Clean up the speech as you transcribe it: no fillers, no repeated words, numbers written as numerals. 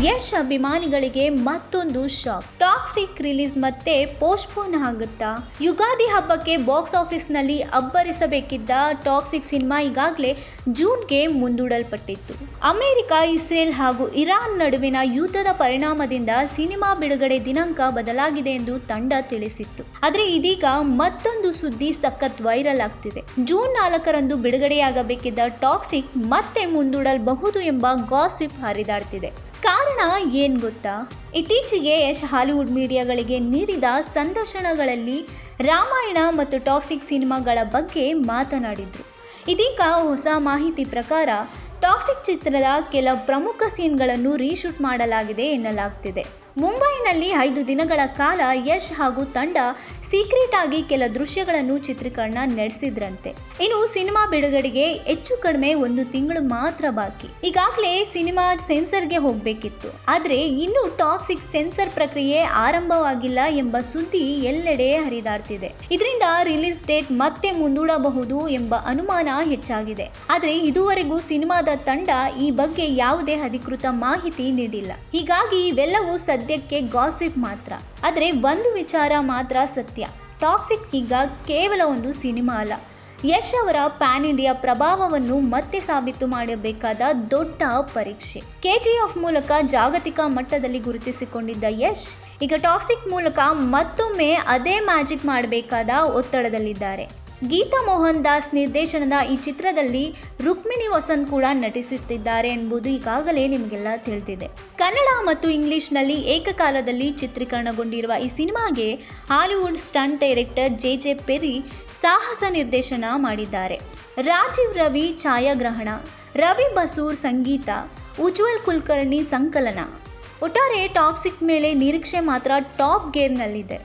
ಯಶ್ ಅಭಿಮಾನಿಗಳಿಗೆ ಮತ್ತೊಂದು shock. Toxic release ಮತ್ತೆ ಪೋಸ್ಟ್ಪೋನ್ ಆಗುತ್ತಾ? ಯುಗಾದಿ ಹಬ್ಬಕ್ಕೆ ಬಾಕ್ಸ್ ಆಫೀಸ್ನಲ್ಲಿ ಅಬ್ಬರಿಸಬೇಕಿದ್ದ ಟಾಕ್ಸಿಕ್ ಸಿನಿಮಾ ಈಗಾಗಲೇ ಜೂನ್ಗೆ ಮುಂದೂಡಲ್ಪಟ್ಟಿತ್ತು. ಅಮೆರಿಕ, ಇಸ್ರೇಲ್ ಹಾಗೂ ಇರಾನ್ ನಡುವಿನ ಯುದ್ಧದ ಪರಿಣಾಮದಿಂದ ಸಿನಿಮಾ ಬಿಡುಗಡೆ ದಿನಾಂಕ ಬದಲಾಗಿದೆ ಎಂದು ತಂಡ ತಿಳಿಸಿತ್ತು. ಆದರೆ ಇದೀಗ ಮತ್ತೊಂದು ಸುದ್ದಿ ಸಖತ್ ವೈರಲ್ ಆಗ್ತಿದೆ. ಜೂನ್ 4ರಂದು ಬಿಡುಗಡೆಯಾಗಬೇಕಿದ್ದ ಟಾಕ್ಸಿಕ್ ಮತ್ತೆ ಮುಂದೂಡಲ್ಬಹುದು ಎಂಬ ಗಾಸಿಪ್ ಹರಿದಾಡ್ತಿದೆ. ಕಾರಣ ಏನ್ ಗೊತ್ತಾ? ಇತ್ತೀಚೆಗೆ ಯಶ್ ಹಾಲಿವುಡ್ ಮೀಡಿಯಾಗಳಿಗೆ ನೀಡಿದ ಸಂದರ್ಶನಗಳಲ್ಲಿ ರಾಮಾಯಣ ಮತ್ತು ಟಾಕ್ಸಿಕ್ ಸಿನಿಮಾಗಳ ಬಗ್ಗೆ ಮಾತನಾಡಿದ್ರು. ಇದೀಗ ಹೊಸ ಮಾಹಿತಿ ಪ್ರಕಾರ ಟಾಕ್ಸಿಕ್ ಚಿತ್ರದ ಕೆಲ ಪ್ರಮುಖ ಸೀನ್ಗಳನ್ನು ರೀಶೂಟ್ ಮಾಡಲಾಗಿದೆ ಎನ್ನಲಾಗ್ತಿದೆ. ಮುಂಬೈನಲ್ಲಿ 5 ದಿನಗಳ ಕಾಲ ಯಶ್ ಹಾಗೂ ತಂಡ ಸೀಕ್ರೆಟ್ ಆಗಿ ಕೆಲ ದೃಶ್ಯಗಳನ್ನು ಚಿತ್ರೀಕರಣ ನಡೆಸಿದ್ರಂತೆ. ಇನ್ನು ಸಿನಿಮಾ ಬಿಡುಗಡೆಗೆ ಹೆಚ್ಚು ಕಡಿಮೆ 1 ತಿಂಗಳು ಮಾತ್ರ ಬಾಕಿ. ಈಗಾಗಲೇ ಸಿನಿಮಾ ಸೆನ್ಸರ್ಗೆ ಹೋಗಬೇಕಿತ್ತು. ಆದರೆ ಇನ್ನೂ ಟಾಕ್ಸಿಕ್ ಸೆನ್ಸರ್ ಪ್ರಕ್ರಿಯೆ ಆರಂಭವಾಗಿಲ್ಲ ಎಂಬ ಸುದ್ದಿ ಎಲ್ಲೆಡೆ ಹರಿದಾಡ್ತಿದೆ. ಇದರಿಂದ ರಿಲೀಸ್ ಡೇಟ್ ಮತ್ತೆ ಮುಂದೂಡಬಹುದು ಎಂಬ ಅನುಮಾನ ಹೆಚ್ಚಾಗಿದೆ. ಆದರೆ ಇದುವರೆಗೂ ಸಿನಿಮಾದ ತಂಡ ಈ ಬಗ್ಗೆ ಯಾವುದೇ ಅಧಿಕೃತ ಮಾಹಿತಿ ನೀಡಿಲ್ಲ. ಹೀಗಾಗಿ ಇವೆಲ್ಲವೂ ಸದ್ಯಕ್ಕೆ ಗಾಸಿಪ್ ಮಾತ್ರ. ಆದರೆ ಒಂದು ವಿಚಾರ ಮಾತ್ರ ಸತ್ಯ, ಟಾಕ್ಸಿಕ್ ಈಗ ಕೇವಲ ಒಂದು ಸಿನಿಮಾ ಅಲ್ಲ, ಯಶ್ ಅವರ ಪ್ಯಾನ್ ಇಂಡಿಯಾ ಪ್ರಭಾವವನ್ನು ಮತ್ತೆ ಸಾಬೀತು ಮಾಡಬೇಕಾದ ದೊಡ್ಡ ಪರೀಕ್ಷೆ. KGF ಮೂಲಕ ಜಾಗತಿಕ ಮಟ್ಟದಲ್ಲಿ ಗುರುತಿಸಿಕೊಂಡಿದ್ದ ಯಶ್ ಈಗ ಟಾಕ್ಸಿಕ್ ಮೂಲಕ ಮತ್ತೊಮ್ಮೆ ಅದೇ ಮ್ಯಾಜಿಕ್ ಮಾಡಬೇಕಾದ ಒತ್ತಡದಲ್ಲಿದ್ದಾರೆ. ಗೀತಾ ಮೋಹನ್ ದಾಸ್ ನಿರ್ದೇಶನದ ಈ ಚಿತ್ರದಲ್ಲಿ ರುಕ್ಮಿಣಿ ವಸಂತ್ ಕೂಡ ನಟಿಸುತ್ತಿದ್ದಾರೆ ಎಂಬುದು ಈಗಾಗಲೇ ನಿಮಗೆಲ್ಲ ತಿಳಿದಿದೆ. ಕನ್ನಡ ಮತ್ತು ಇಂಗ್ಲಿಷ್ನಲ್ಲಿ ಏಕಕಾಲದಲ್ಲಿ ಚಿತ್ರೀಕರಣಗೊಂಡಿರುವ ಈ ಸಿನಿಮಾಗೆ Hollywood stunt director JJ Perry ಸಾಹಸ ನಿರ್ದೇಶನ ಮಾಡಿದ್ದಾರೆ. ರಾಜೀವ್ ರವಿ ಛಾಯಾಗ್ರಹಣ, ರವಿ ಬಸೂರ್ ಸಂಗೀತ, ಉಜ್ವಲ್ ಕುಲಕರ್ಣಿ ಸಂಕಲನ. ಒಟ್ಟಾರೆ ಟಾಕ್ಸಿಕ್ ಮೇಲೆ ನಿರೀಕ್ಷೆ ಮಾತ್ರ ಟಾಪ್ ಗೇರ್ನಲ್ಲಿದೆ.